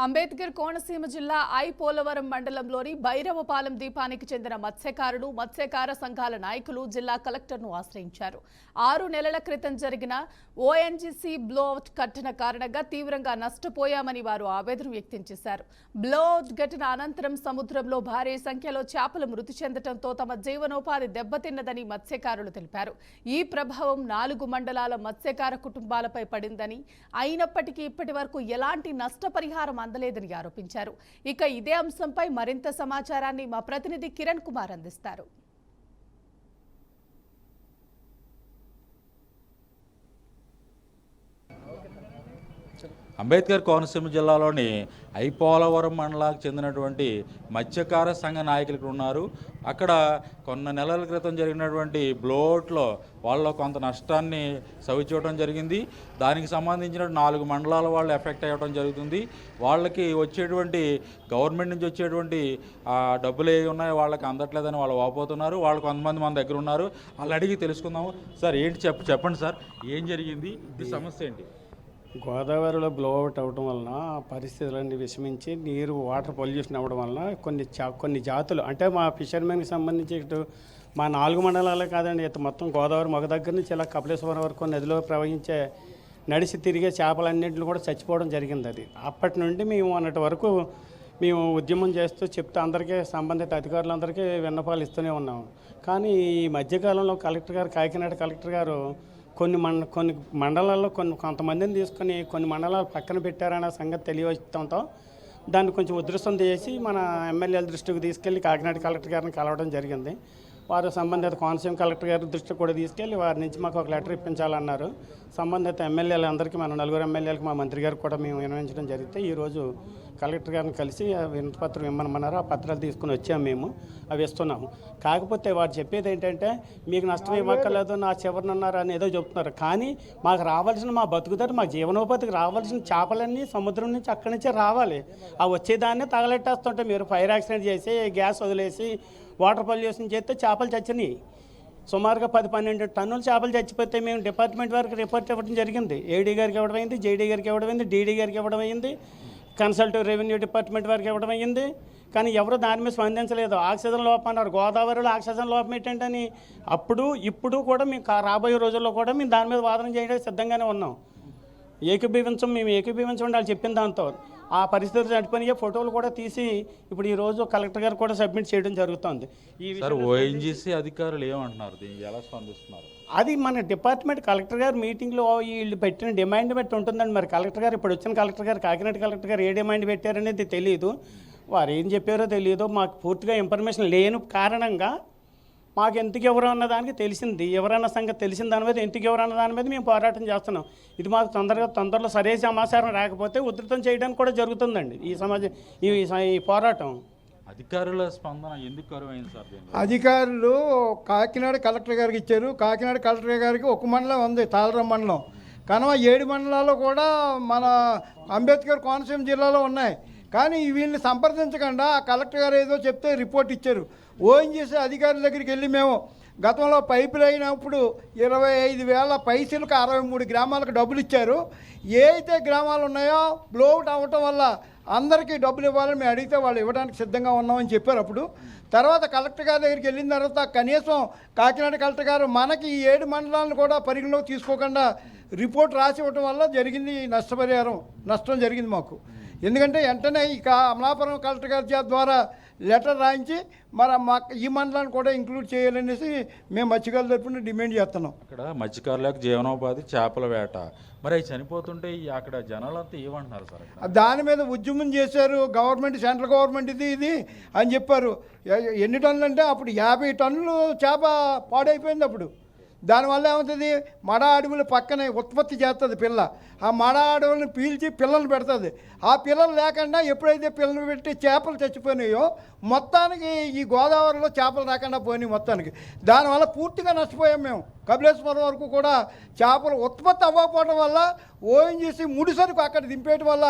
అంబేద్కర్ కోనసీమ జిల్లా పోలవరం మండలంలోని భైరవపాలెం దీపానికి చెందిన మత్స్యకారులు మత్స్యకార సంఘాల నాయకులు జిల్లా కలెక్టర్ను ఆశ్రయించారు. 6 నెలల క్రితం జరిగిన ఓఎన్జీసీ బ్లోఅవుట్ ఘటన కారణంగా తీవ్రంగా నష్టపోయామని వారు ఆవేదన వ్యక్తం చేశారు. బ్లోఅవుట్ ఘటన అనంతరం సముద్రంలో భారీ సంఖ్యలో చేపలు మృతి చెందడంతో తమ జీవనోపాధి దెబ్బతిన్నదని మత్స్యకారులు తెలిపారు. ఈ ప్రభావం 4 మండలాల మత్స్యకార కుటుంబాలపై పడిందని, అయినప్పటికీ ఇప్పటి వరకు ఎలాంటి నష్టపరిహారం అందలేదని ఆరోపించారు. ఇక ఇదే అంశంపై మరింత సమాచారాన్ని మా ప్రతినిధి కిరణ్ కుమార్ అందిస్తారు. అంబేద్కర్ కోనసీమ జిల్లాలోని పోలవరం మండలానికి చెందినటువంటి మత్స్యకార సంఘ నాయకులు ఉన్నారు. అక్కడ కొన్ని నెలల క్రితం జరిగినటువంటి బ్లోఅవుట్లో వాళ్ళు కొంత నష్టాన్ని సవిచూడటం జరిగింది. దానికి సంబంధించిన 4 మండలాల వాళ్ళు ఎఫెక్ట్ అవ్వడం జరుగుతుంది. వాళ్ళకి వచ్చేటువంటి గవర్నమెంట్ నుంచి వచ్చేటువంటి డబ్బులు ఏవి ఉన్నాయో వాళ్ళకి అందట్లేదని వాళ్ళు వాపోతున్నారు. వాళ్ళు కొంతమంది మన దగ్గర ఉన్నారు. వాళ్ళు అడిగి తెలుసుకుందాము. సార్ ఏంటి చెప్పండి సార్, ఏం జరిగింది, ఈ సమస్య ఏంటి? గోదావరిలో బ్లోఅవుట్ అవ్వడం వలన పరిస్థితులన్నీ విషమించి నీరు వాటర్ పొల్యూషన్ అవ్వడం వలన కొన్ని జాతులు అంటే మా ఫిషర్మెన్కి సంబంధించి ఇటు మా 4 మండలాలే కాదండి, ఇటు మొత్తం గోదావరి మొగ దగ్గర నుంచి ఇలా కపిలేశ్వరం వరకు నదిలో ప్రవహించే నడిచి తిరిగే చేపలన్నింటిని కూడా చచ్చిపోవడం జరిగింది. అది అప్పటి నుండి మేము అన్నటి వరకు మేము ఉద్యమం చేస్తూ చెప్తూ అందరికీ సంబంధిత అధికారులందరికీ విన్నపాలు ఇస్తూనే ఉన్నాము. కానీ ఈ మధ్యకాలంలో కాకినాడ కలెక్టర్ గారు కొన్ని మండలాల్లో కొంతమందిని తీసుకొని కొన్ని మండలాలు పక్కన పెట్టారనే సంగతి తెలియవడంతో దాన్ని కొంచెం ఉధృతం చేసి మన ఎమ్మెల్యేల దృష్టికి తీసుకెళ్ళి కాకినాడ కలెక్టర్ గారిని కలవడం జరిగింది. వారు సంబంధిత కోనసీమ కలెక్టర్ గారి దృష్టికి కూడా తీసుకెళ్ళి వారి నుంచి మాకు ఒక లెటర్ ఇప్పించాలన్నారు. సంబంధిత ఎమ్మెల్యేలు అందరికీ మన 4 ఎమ్మెల్యేలకు మా మంత్రి గారికి కూడా మేము వినియోగించడం జరిగితే ఈరోజు కలెక్టర్ గారిని కలిసి వినతిపత్రం ఇమ్మనమన్నారు. ఆ పత్రాలు తీసుకుని వచ్చాము, మేము అవి ఇస్తున్నాము. కాకపోతే వారు చెప్పేది ఏంటంటే మీకు నష్టం ఇవ్వక్కర్లేదు, నా చివరినన్నారు అని ఏదో చెప్తున్నారు. కానీ మాకు రావాల్సిన మా బతుకుదారు మా జీవనోపాధికి రావాల్సిన చేపలన్నీ సముద్రం నుంచి అక్కడి నుంచే రావాలి. ఆ వచ్చేదాన్నే తగలెట్టేస్తుంటే మీరు ఫైర్ యాక్సిడెంట్ చేసి గ్యాస్ వదిలేసి వాటర్ పొల్యూషన్ చేస్తే చేపలు చచ్చినాయి. సుమారుగా 10-12 టన్నుల చేపలు చచ్చిపోతే మేము డిపార్ట్మెంట్ వారికి రిపోర్ట్ ఇవ్వడం జరిగింది. ఏడీ గారికి ఇవ్వడం అయింది, జేడీ గారికి ఇవ్వడం అయింది, డీడీ గారికి ఇవ్వడం అయింది, కన్సల్టివ్ రెవెన్యూ డిపార్ట్మెంట్ వారికి ఇవ్వడం అయ్యింది. కానీ ఎవరు దాని మీద స్పందించలేదు. ఆక్సిజన్ లోపం అన్నారు. గోదావరిలో ఆక్సిజన్ లోపం ఏంటంటని ఇప్పుడు కూడా మేము రాబోయే రోజుల్లో కూడా మేము దాని మీద వాదన చేయడానికి సిద్ధంగానే ఉన్నాం. మేము ఏకీభవించండి వాళ్ళు చెప్పిన దాంతో ఆ పరిస్థితులు నడిపోయిన ఫోటోలు కూడా తీసి ఇప్పుడు ఈరోజు కలెక్టర్ గారు కూడా సబ్మిట్ చేయడం జరుగుతుంది. ఓఎన్జీసీ అధికారులు ఏమంటున్నారు, ఎలా స్పందిస్తున్నారు? అది మన డిపార్ట్మెంట్ కలెక్టర్ గారు మీటింగ్లో వీళ్ళు పెట్టిన డిమాండ్ బట్టి ఉంటుందండి. మరి కలెక్టర్ గారు ఇప్పుడు వచ్చిన కలెక్టర్ గారు కాకినాడ కలెక్టర్ గారు ఏ డిమాండ్ పెట్టారనేది తెలియదు. వారు ఏం చెప్పారో తెలియదు. మాకు పూర్తిగా ఇన్ఫర్మేషన్ లేని కారణంగా మాకు ఎందుకు ఎవరు అన్న దానికి తెలిసింది, ఎవరన్న సంగతి తెలిసిన దాని మీద ఎందుకు ఎవరు అన్న దాని మీద మేము పోరాటం చేస్తున్నాం. ఇది మాకు తొందరలో సరైన సమాచారం రాకపోతే ఉధృతం చేయడానికి కూడా జరుగుతుందండి ఈ పోరాటం. అధికారుల స్పందన ఎందుకు కరువైంది సార్? అధికారులు కాకినాడ కలెక్టర్ గారికి ఇచ్చారు. కాకినాడ కలెక్టర్ గారికి ఒక మండలం ఉంది, తాళరం మండలం. కనుక 7 మండలాలు కూడా మన అంబేద్కర్ కోనసీమ జిల్లాలో ఉన్నాయి. కానీ వీళ్ళని సంప్రదించకుండా కలెక్టర్ గారు ఏదో చెప్తే రిపోర్ట్ ఇచ్చారు. ఓఎన్జీసీ అధికారుల దగ్గరికి వెళ్ళి మేము గతంలో పైపులు అయినప్పుడు 25,000 పైసలకు 63 గ్రామాలకు డబ్బులు ఇచ్చారు. ఏ అయితే గ్రామాలు ఉన్నాయో బ్లోఅవుట్ అవ్వటం వల్ల అందరికీ డబ్బులు ఇవ్వాలని మేము అడిగితే వాళ్ళు ఇవ్వడానికి సిద్ధంగా ఉన్నామని చెప్పారు. అప్పుడు తర్వాత కలెక్టర్ గారి దగ్గరికి వెళ్ళిన తర్వాత కనీసం కాకినాడ కలెక్టర్ గారు మనకి ఈ 7 మండలాలను కూడా పరిగణలోకి తీసుకోకుండా రిపోర్ట్ రాసి ఇవ్వటం వల్ల జరిగింది నష్టం జరిగింది మాకు. ఎందుకంటే వెంటనే ఇక అమలాపురం కలెక్టర్ గారి ద్వారా లెటర్ రాయించి మరి ఈ మండలాన్ని కూడా ఇంక్లూడ్ చేయాలనేసి మేము మత్స్యకారుల తరఫున డిమాండ్ చేస్తున్నాం. అక్కడ మత్స్యకారులకు జీవనోపాధి చేపల వేట, మరి అవి చనిపోతుంటే అక్కడ జనాలంతా ఏమంటున్నారు సార్? దాని మీద ఉద్యమం చేశారు. గవర్నమెంట్, సెంట్రల్ గవర్నమెంట్ ఇది అని చెప్పారు. ఎన్ని టన్నులు అంటే అప్పుడు 50 టన్నులు చేప పాడైపోయింది. అప్పుడు దానివల్ల ఏమవుతుంది, మడ అడవుల పక్కనే ఉత్పత్తి చేస్తుంది పిల్ల. ఆ మడ అడవులను పీల్చి పిల్లలు పెడుతుంది. ఆ పిల్లలు లేకుండా ఎప్పుడైతే పిల్లలు పెట్టి చేపలు చచ్చిపోయినాయో మొత్తానికి ఈ గోదావరిలో చేపలు రాకుండా పోయినాయి మొత్తానికి. దానివల్ల పూర్తిగా నష్టపోయాం మేము. కపిలేశ్వరం వరకు కూడా చేపలు ఉత్పత్తి అవ్వకపోవడం వల్ల ఓఎన్జీసీ ముడిసరుకు అక్కడ దింపేయడం వల్ల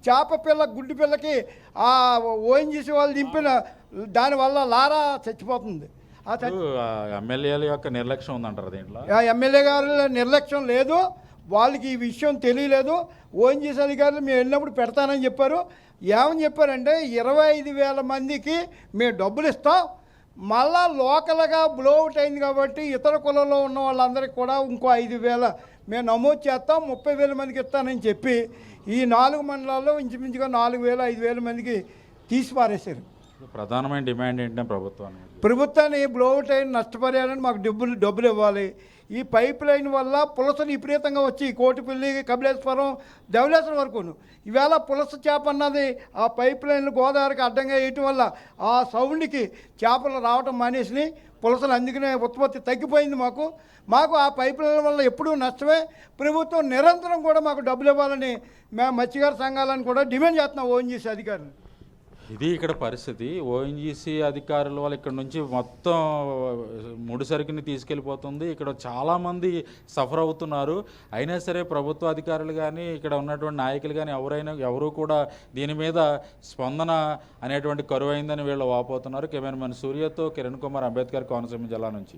చేప పిల్ల గుడ్డి పిల్లకి ఆ ఓఎన్జీసీ వాళ్ళు దింపిన దానివల్ల లారా చచ్చిపోతుంది. ఎమ్మెల్యేల యొక్క నిర్లక్ష్యం ఉందంటారు దీంట్లో? ఎమ్మెల్యే గారి నిర్లక్ష్యం లేదు. వాళ్ళకి ఈ విషయం తెలియలేదు. ఓఎన్జీసీ అధికారులు మేము వెళ్ళినప్పుడు పెడతానని చెప్పారు. ఏమని చెప్పారంటే 25,000 మందికి మేము డబ్బులు ఇస్తాం, మళ్ళా లోకల్గా బ్లోఅవుట్ అయింది కాబట్టి ఇతర కులంలో ఉన్న వాళ్ళందరికీ కూడా ఇంకో 5,000 మేము నమోదు చేస్తాం, 30,000 మందికి ఇస్తానని చెప్పి ఈ 4 మండలాల్లో ఇంచుమించుగా 4,000 5,000 మందికి తీసి పారేశారు. ప్రధానమైన డిమాండ్ ఏంటంటే ప్రభుత్వాన్ని బ్లోఅవుట్ అయిన నష్టపరిహారాన్ని మాకు డబ్బులు ఇవ్వాలి. ఈ పైప్ లైన్ వల్ల పులసలు విపరీతంగా వచ్చి కోటిపల్లి, కపిలేశ్వరం, ధవళేశ్వరం వరకును ఈవేళ పులస చేప అన్నది ఆ పైప్ లైన్లు గోదావరికి అడ్డంగా వేయటం వల్ల ఆ సౌండ్కి చేపలు రావటం మానేసి పులసలు అందుకనే ఉత్పత్తి తగ్గిపోయింది. మాకు ఆ పైప్ లైన్ వల్ల ఎప్పుడూ నష్టమే. ప్రభుత్వం నిరంతరం కూడా మాకు డబ్బులు ఇవ్వాలని మేము మత్స్యకార సంఘాలను కూడా డిమాండ్ చేస్తున్నాం ఓఎన్జీసీ అధికారులు. ఇది ఇక్కడ పరిస్థితి. ఓఎన్జీసీ అధికారుల వల్ల ఇక్కడ నుంచి మొత్తం ముడి సరుకుని తీసుకెళ్ళిపోతుంది. ఇక్కడ చాలామంది సఫర్ అవుతున్నారు. అయినా సరే ప్రభుత్వ అధికారులు కానీ ఇక్కడ ఉన్నటువంటి నాయకులు కానీ ఎవరు కూడా దీని మీద స్పందన అనేటువంటి కరువైందని వీళ్ళు వాపోతున్నారు. కెమెరామెన్ సూర్యతో కిరణ్ కుమార్, అంబేద్కర్ కోనసీమ జిల్లా నుంచి.